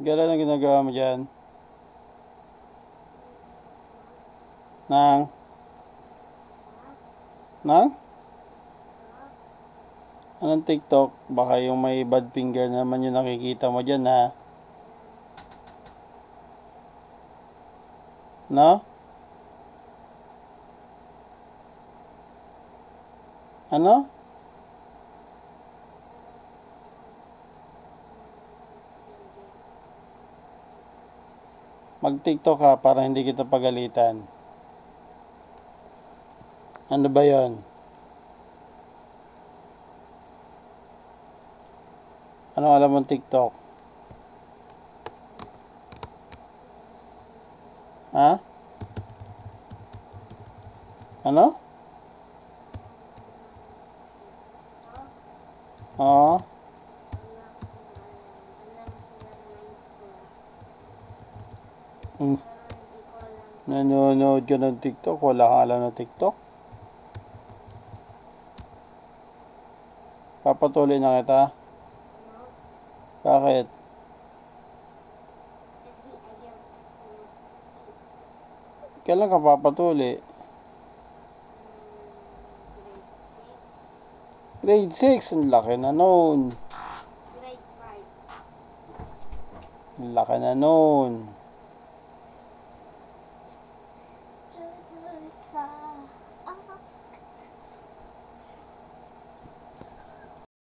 Gala na ginagawa mo dyan? Nang? Anong TikTok? Baka yung may bad finger naman yung nakikita mo dyan, ha? No? Ano? Mag-TikTok ka para hindi kita pagalitan. Ano ba yon? Ano alam mong TikTok? Ha? Ano? Oo. Nanonood ka ng TikTok? Wala kang alam na TikTok? Papatuloy na kita? Bakit? Kailan ka papatuloy? Grade 6. Ang laki na noon. Grade 5. Ang laki na noon.